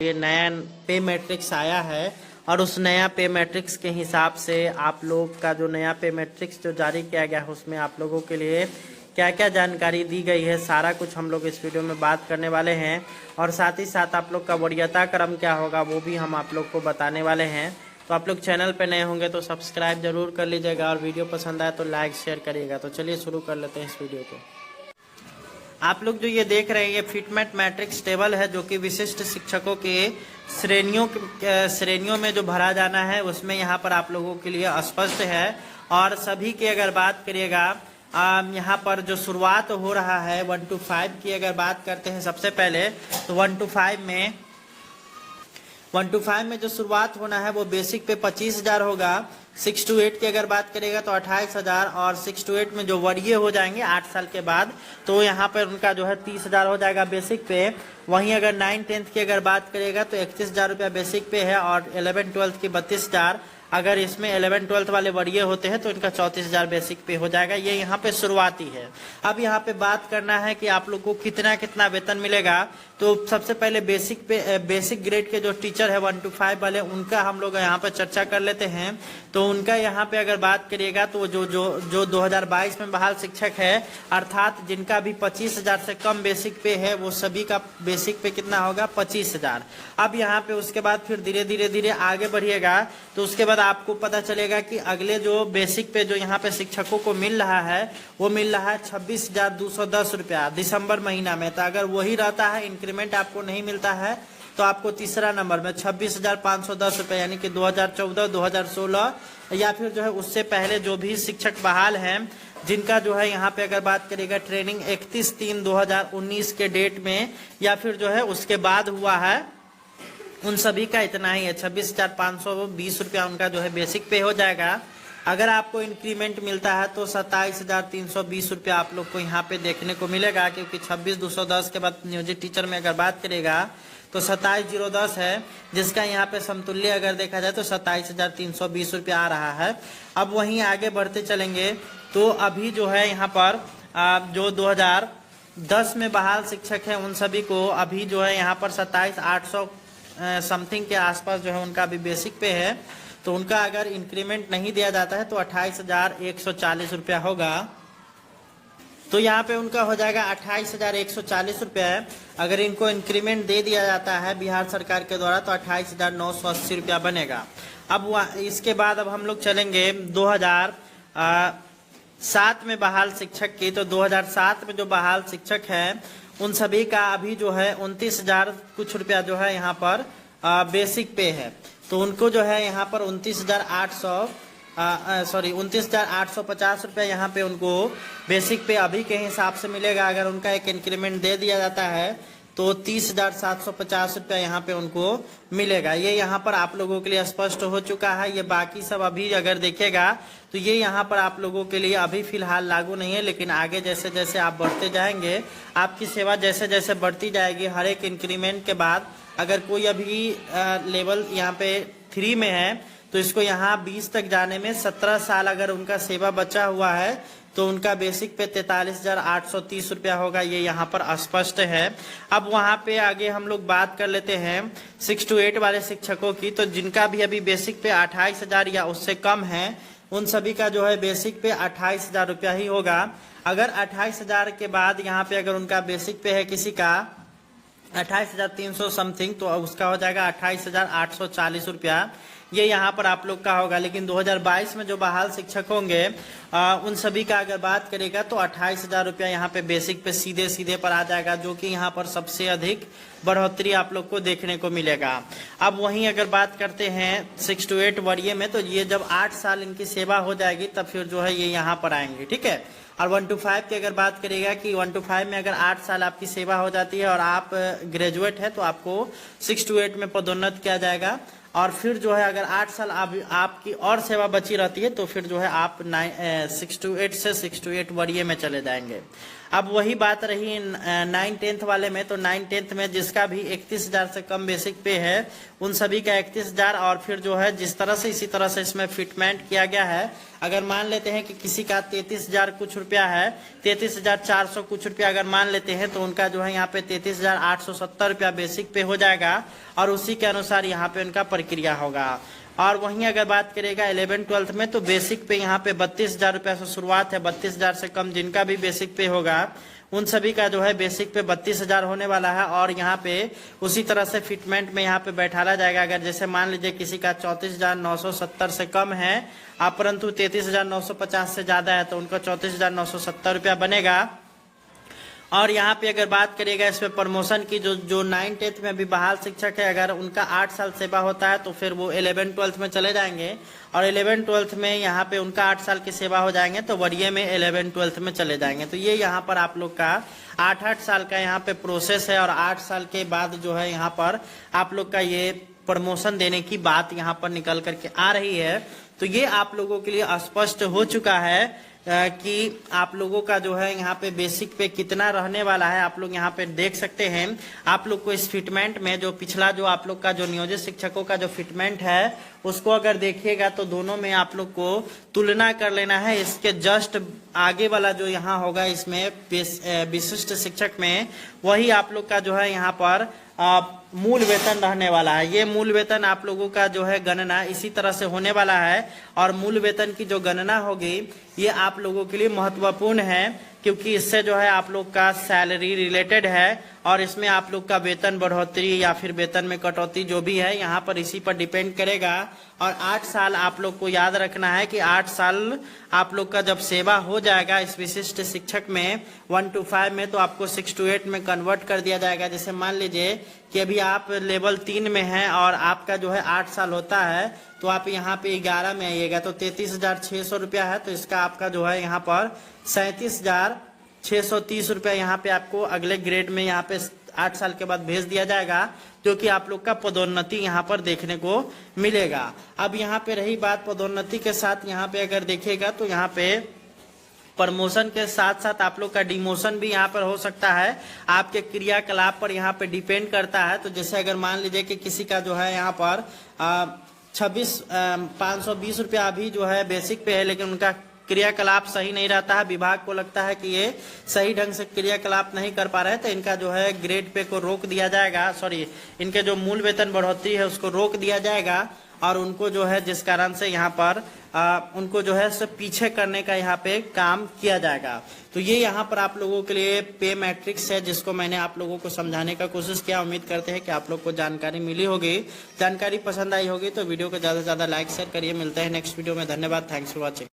ये नया पे मैट्रिक्स आया है और उस नया पे मैट्रिक्स के हिसाब से आप लोग का जो नया पे मैट्रिक्स जो जारी किया गया है उसमें आप लोगों के लिए क्या क्या जानकारी दी गई है, सारा कुछ हम लोग इस वीडियो में बात करने वाले हैं। और साथ ही साथ आप लोग का वरीयता क्रम क्या होगा वो भी हम आप लोग को बताने वाले हैं। तो आप लोग चैनल पे नए होंगे तो सब्सक्राइब जरूर कर लीजिएगा और वीडियो पसंद आए तो लाइक शेयर करिएगा। तो चलिए शुरू कर लेते हैं इस वीडियो को। आप लोग जो ये देख रहे हैं ये फिटमेट मैट्रिक्स टेबल है जो कि विशिष्ट शिक्षकों के श्रेणियों में जो भरा जाना है उसमें यहाँ पर आप लोगों के लिए स्पष्ट है। और सभी की अगर बात करिएगा यहाँ पर जो शुरुआत हो रहा है 1 to 5 की अगर बात करते हैं सबसे पहले तो 1 to 5 में जो शुरुआत होना है वो बेसिक पे 25,000 होगा। 6 to 8 की अगर बात करेगा तो 28,000 और 6 to 8 में जो वरीय हो जाएंगे 8 साल के बाद तो यहाँ पर उनका जो है 30,000 हो जाएगा बेसिक पे। वहीं अगर 9-10 की अगर बात करेगा तो 31,000 रुपया बेसिक पे है और 11-12 की 32,000। अगर इसमें 11-12 वाले वरीय होते हैं तो इनका 34,000 बेसिक पे हो जाएगा। ये यहाँ पे शुरुआती है। अब यहाँ पे बात करना है कि आप लोग को कितना कितना वेतन मिलेगा। तो सबसे पहले बेसिक ग्रेड के जो टीचर है 1 to 5 वाले उनका हम लोग यहाँ पे चर्चा कर लेते हैं। तो उनका यहाँ पे अगर बात करिएगा तो जो 2022 में बहाल शिक्षक है अर्थात जिनका भी 25,000 से कम बेसिक पे है वो सभी का बेसिक पे कितना होगा 25,000। अब यहाँ पे उसके बाद फिर धीरे धीरे आगे बढ़िएगा तो उसके बाद आपको पता चलेगा कि अगले जो बेसिक पे जो यहाँ पे शिक्षकों को मिल रहा है वो मिल रहा है 26,210 रुपया दिसंबर महीना में। तो अगर वही रहता है इंक्रीमेंट आपको नहीं मिलता है तो आपको तीसरा नंबर में 26,510 रुपये यानी कि 2014-2016 या फिर जो है उससे पहले जो भी शिक्षक बहाल हैं जिनका जो है यहाँ पे अगर बात करेगा ट्रेनिंग 31/3/2019 के डेट में या फिर जो है उसके बाद हुआ है उन सभी का इतना ही है 26,520 रुपया उनका जो है बेसिक पे हो जाएगा। अगर आपको इंक्रीमेंट मिलता है तो 27,320 रुपया आप लोग को यहाँ पे देखने को मिलेगा क्योंकि 26,210 के बाद नियोजित टीचर में अगर बात करेगा तो 27,010 है जिसका यहाँ पे समतुल्य अगर देखा जाए तो 27,320 रुपया आ रहा है। अब वहीं आगे बढ़ते चलेंगे तो अभी जो है यहाँ पर जो 2010 में बहाल शिक्षक है उन सभी को अभी जो है यहाँ पर 27,800 समथिंग के आसपास जो है उनका अभी बेसिक पे है। तो उनका अगर इंक्रीमेंट नहीं दिया जाता है तो 28,140 रुपया होगा। तो यहाँ पे उनका हो जाएगा 28,140 रुपया है। अगर इनको इंक्रीमेंट दे दिया जाता है बिहार सरकार के द्वारा तो 28,980 रुपया बनेगा। अब इसके बाद अब हम लोग चलेंगे 2007 में बहाल शिक्षक की। तो 2007 में जो बहाल शिक्षक है उन सभी का अभी जो है 29,000 कुछ रुपया जो है यहाँ पर बेसिक पे है। तो उनको जो है यहाँ पर 29,850 रुपया यहाँ पे उनको बेसिक पे अभी के हिसाब से मिलेगा। अगर उनका एक इंक्रीमेंट दे दिया जाता है तो 30,750 रुपया यहाँ पे उनको मिलेगा। ये यहाँ पर आप लोगों के लिए स्पष्ट हो चुका है। ये बाकी सब अभी अगर देखेगा तो ये यहाँ पर आप लोगों के लिए अभी फिलहाल लागू नहीं है, लेकिन आगे जैसे जैसे आप बढ़ते जाएंगे आपकी सेवा जैसे जैसे बढ़ती जाएगी हर एक इंक्रीमेंट के बाद अगर कोई अभी लेवल यहाँ पे 3 में है तो इसको यहाँ 20 तक जाने में 17 साल अगर उनका सेवा बचा हुआ है तो उनका बेसिक पे 43,830 रुपया होगा। ये यहाँ पर स्पष्ट है। अब वहाँ पे आगे हम लोग बात कर लेते हैं 6 to 8 वाले शिक्षकों की। तो जिनका भी अभी बेसिक पे 28,000 या उससे कम है उन सभी का जो है बेसिक पे 28,000 रुपया ही होगा। अगर 28,000 के बाद यहाँ पे अगर उनका बेसिक पे है किसी का 28,300 समथिंग तो उसका हो जाएगा 28,840 रुपया। ये यहाँ पर आप लोग का होगा। लेकिन 2022 में जो बहाल शिक्षक होंगे उन सभी का अगर बात करेगा तो 28,000 रुपया यहाँ पे बेसिक पे सीधे पर आ जाएगा जो कि यहाँ पर सबसे अधिक बढ़ोतरी आप लोग को देखने को मिलेगा। अब वहीं अगर बात करते हैं 6 to 8 वरीय में तो ये जब 8 साल इनकी सेवा हो जाएगी तब फिर जो है ये यहाँ पर आएंगे, ठीक है। और 1 to 5 की अगर बात करेगा कि 1 to 5 में अगर 8 साल आपकी सेवा हो जाती है और आप ग्रेजुएट है तो आपको 6 to 8 में पदोन्नत किया जाएगा। और फिर जो है अगर 8 साल आपकी और सेवा बची रहती है तो फिर जो है आप 6 to 8 से 6 to 8 वरीय में चले जाएंगे। अब वही बात रही 9-10 वाले में, तो 9-10 में जिसका भी 31,000 से कम बेसिक पे है उन सभी का 31,000, और फिर जो है जिस तरह से इसी तरह से इसमें फिटमेंट किया गया है। अगर मान लेते हैं कि किसी का 33,000 कुछ रुपया है, 33,400 कुछ रुपया अगर मान लेते हैं, तो उनका जो है यहाँ पे 33,870 रुपया बेसिक पे हो जाएगा, और उसी के अनुसार यहाँ पे उनका प्रक्रिया होगा। और वहीं अगर बात करेगा 11-12 में, तो बेसिक पे यहाँ पे 32,000 रुपया से शुरुआत है। 32,000 से कम जिनका भी बेसिक पे होगा उन सभी का जो है बेसिक पे 32,000 होने वाला है। और यहाँ पे उसी तरह से फिटमेंट में यहाँ पे बैठाला जाएगा। अगर जैसे मान लीजिए किसी का 34,970 से कम है, परंतु 33,950 से ज्यादा है, तो उनका 34,970 रुपया बनेगा। और यहाँ पे अगर बात करिएगा इसमें प्रमोशन की, जो 9-10 में भी बहाल शिक्षक है, अगर उनका 8 साल सेवा होता है तो फिर वो 11-12 में चले जाएंगे, और 11-12 में यहाँ पे उनका 8 साल की सेवा हो जाएंगे तो वरीय में 11-12 में चले जाएंगे। तो ये यहाँ पर आप लोग का 8-8 साल का यहाँ पे प्रोसेस है, और 8 साल के बाद जो है यहाँ पर आप लोग का ये प्रमोशन देने की बात यहाँ पर निकल करके आ रही है। तो ये आप लोगों के लिए स्पष्ट हो चुका है कि आप लोगों का जो है यहाँ पे बेसिक पे कितना रहने वाला है। आप लोग यहाँ पे देख सकते हैं। आप लोग को इस फिटमेंट में जो पिछला जो आप लोग का जो नियोजित शिक्षकों का जो फिटमेंट है उसको अगर देखिएगा तो दोनों में आप लोग को तुलना कर लेना है। इसके जस्ट आगे वाला जो यहाँ होगा इसमें विशिष्ट शिक्षक में, वही आप लोग का जो है यहाँ पर मूल वेतन रहने वाला है। ये मूल वेतन आप लोगों का जो है गणना इसी तरह से होने वाला है, और मूल वेतन की जो गणना होगी ये आप लोगों के लिए महत्वपूर्ण है, क्योंकि इससे जो है आप लोग का सैलरी रिलेटेड है, और इसमें आप लोग का वेतन बढ़ोतरी या फिर वेतन में कटौती जो भी है यहाँ पर इसी पर डिपेंड करेगा। और 8 साल आप लोग को याद रखना है कि 8 साल आप लोग का जब सेवा हो जाएगा इस विशिष्ट शिक्षक में 1 to 5 में, तो आपको 6 to 8 में कन्वर्ट कर दिया जाएगा। जैसे मान लीजिए कि अभी आप लेवल 3 में हैं और आपका जो है 8 साल होता है, तो आप यहाँ पे 11 में आइएगा, तो 33,600 रुपया है, तो इसका आपका जो है यहाँ पर 37,630 रुपया यहाँ पे आपको अगले ग्रेड में यहाँ पे 8 साल के बाद भेज दिया जाएगा, जो कि आप लोग का पदोन्नति यहाँ पर देखने को मिलेगा। अब यहाँ पे रही बात पदोन्नति के साथ, यहाँ पे अगर देखिएगा तो यहाँ पे प्रमोशन के साथ साथ आप लोग का डिमोशन भी यहाँ पर हो सकता है। आपके क्रियाकलाप पर यहाँ पे डिपेंड करता है। तो जैसे अगर मान लीजिए कि किसी का जो है यहाँ पर 520 रुपया अभी जो है बेसिक पे है, लेकिन उनका क्रियाकलाप सही नहीं रहता है, विभाग को लगता है कि ये सही ढंग से क्रियाकलाप नहीं कर पा रहे हैं, तो इनका जो है ग्रेड पे को रोक दिया जाएगा, इनके जो मूल वेतन बढ़ोतरी है उसको रोक दिया जाएगा, और उनको जो है जिस कारण से यहाँ पर उनको जो है सब पीछे करने का यहाँ पे काम किया जाएगा। तो ये यहाँ पर आप लोगों के लिए पे मैट्रिक्स है, जिसको मैंने आप लोगों को समझाने का कोशिश किया। उम्मीद करते हैं कि आप लोग को जानकारी मिली होगी। जानकारी पसंद आई होगी तो वीडियो को ज़्यादा से ज़्यादा लाइक शेयर करिए। मिलते हैं नेक्स्ट वीडियो में। धन्यवाद। Thanks for watching.